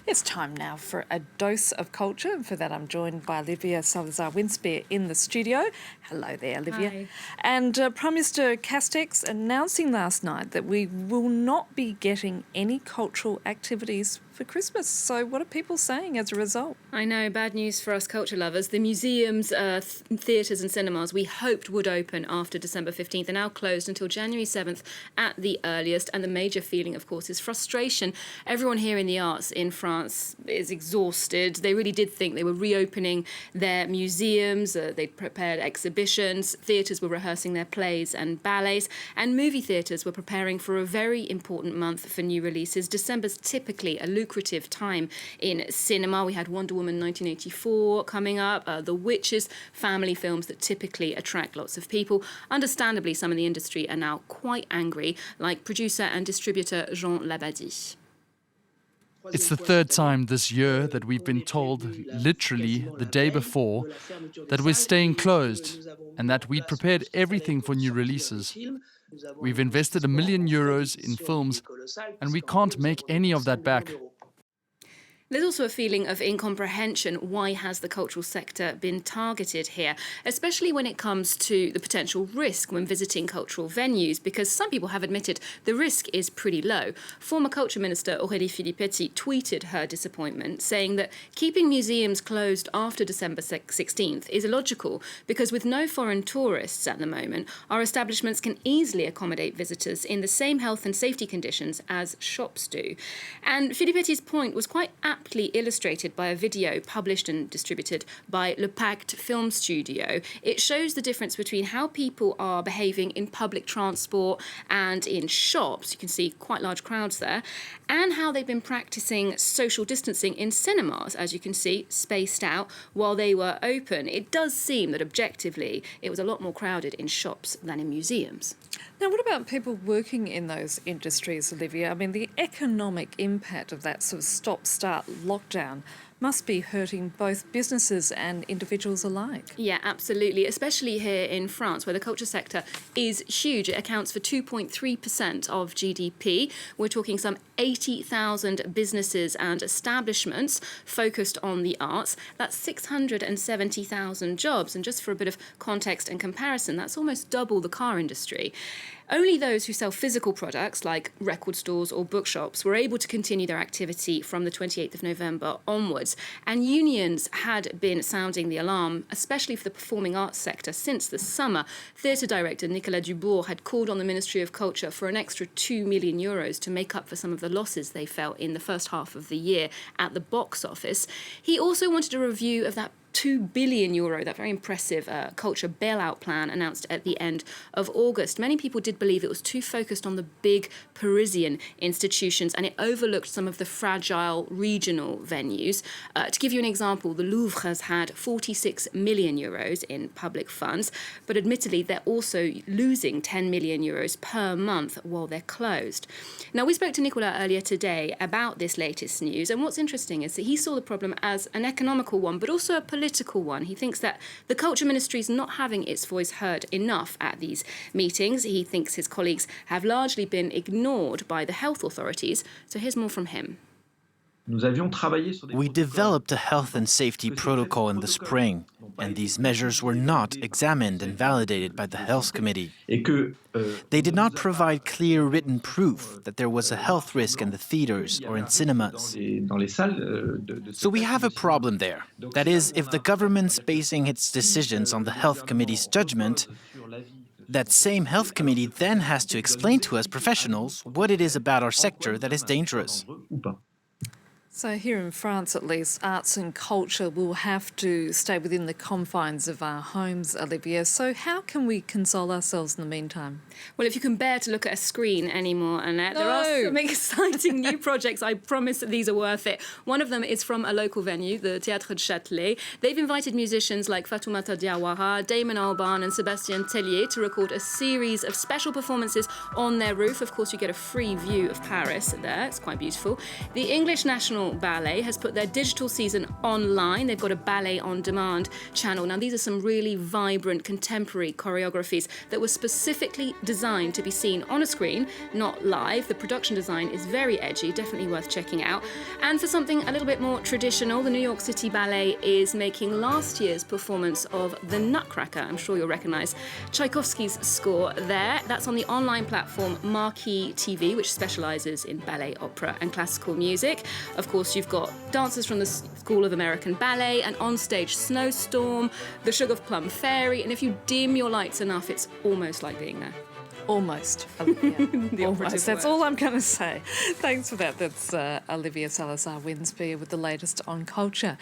It's time now for a dose of culture, and for that I'm joined by Olivia Salazar-Winspear in the studio. Hello there, Olivia. Hi. And Prime Minister Castex announcing last night that we will not be getting any cultural activities for Christmas. So what are people saying as a result? I know, bad news for us culture lovers. The museums, theatres and cinemas we hoped would open after December 15th are now closed until January 7th at the earliest. And the major feeling, of course, is frustration. Everyone here in the arts in France is exhausted. They really did think they were reopening their museums. They'd prepared exhibitions. Theatres were rehearsing their plays and ballets. And movie theatres were preparing for a very important month for new releases. December's typically a lucrative time in cinema. We had Wonder Woman 1984 coming up, The Witches, family films that typically attract lots of people. Understandably, some in the industry are now quite angry, like producer and distributor Jean Labadie. It's the third time this year that we've been told, literally the day before, that we're staying closed and that we'd prepared everything for new releases. We've invested €1 million in films and we can't make any of that back. There's also a feeling of incomprehension. Why has the cultural sector been targeted here, especially when it comes to the potential risk when visiting cultural venues? Because some people have admitted the risk is pretty low. Former Culture Minister Aurélie Filippetti tweeted her disappointment, saying that keeping museums closed after December 16th is illogical because with no foreign tourists at the moment, our establishments can easily accommodate visitors in the same health and safety conditions as shops do. And Filippetti's point was quite aptly illustrated by a video published and distributed by Le Pacte Film Studio. It shows the difference between how people are behaving in public transport and in shops. You can see quite large crowds there, and how they've been practicing social distancing in cinemas, as you can see, spaced out while they were open. It does seem that objectively it was a lot more crowded in shops than in museums. Now, what about people working in those industries, Olivia? I mean, the economic impact of that sort of stop-start lockdown must be hurting both businesses and individuals alike. Yeah, absolutely, especially here in France, where the culture sector is huge. It accounts for 2.3% of GDP. We're talking some 80,000 businesses and establishments focused on the arts. That's 670,000 jobs. And just for a bit of context and comparison, that's almost double the car industry. Only those who sell physical products like record stores or bookshops were able to continue their activity from the 28th of November onwards. And unions had been sounding the alarm, especially for the performing arts sector, since the summer. Theatre director Nicolas Dubourg had called on the Ministry of Culture for an extra €2 million to make up for some of the losses they felt in the first half of the year at the box office. He also wanted a review of that €2 billion, that very impressive culture bailout plan announced at the end of August. Many people did believe it was too focused on the big Parisian institutions and it overlooked some of the fragile regional venues. To give you an example, the Louvre has had €46 million in public funds, but admittedly they're also losing €10 million per month while they're closed. Now, we spoke to Nicolas earlier today about this latest news, and what's interesting is that he saw the problem as an economical one, but also a political one. He thinks that the Culture Ministry is not having its voice heard enough at these meetings. He thinks his colleagues have largely been ignored by the health authorities. So here's more from him. We developed a health and safety protocol in the spring, and these measures were not examined and validated by the Health Committee. They did not provide clear written proof that there was a health risk in the theaters or in cinemas. So we have a problem there. That is, if the government's basing its decisions on the Health Committee's judgment, that same Health Committee then has to explain to us professionals what it is about our sector that is dangerous. So here in France, at least, arts and culture will have to stay within the confines of our homes, Olivia. So how can we console ourselves in the meantime? Well, if you can bear to look at a screen anymore, Annette, there are some exciting new projects. I promise that these are worth it. One of them is from a local venue, the Théâtre de Châtelet. They've invited musicians like Fatoumata Diawara, Damon Albarn and Sébastien Tellier to record a series of special performances on their roof. Of course, you get a free view of Paris there. It's quite beautiful. The English National National Ballet has put their digital season online. They've got a ballet on demand channel. Now, these are some really vibrant contemporary choreographies that were specifically designed to be seen on a screen, not live. The production design is very edgy, definitely worth checking out. And for something a little bit more traditional, the New York City Ballet is making last year's performance of The Nutcracker. I'm sure you'll recognise Tchaikovsky's score there. That's on the online platform Marquee TV, which specialises in ballet, opera and classical music. Of course, you've got dancers from the School of American Ballet, an onstage snowstorm, the Sugar Plum Fairy, and if you dim your lights enough, it's almost like being there. Almost, Olivia. Almost. That's all I'm going to say. Thanks for that. That's Olivia Salazar-Winspear with the latest on culture.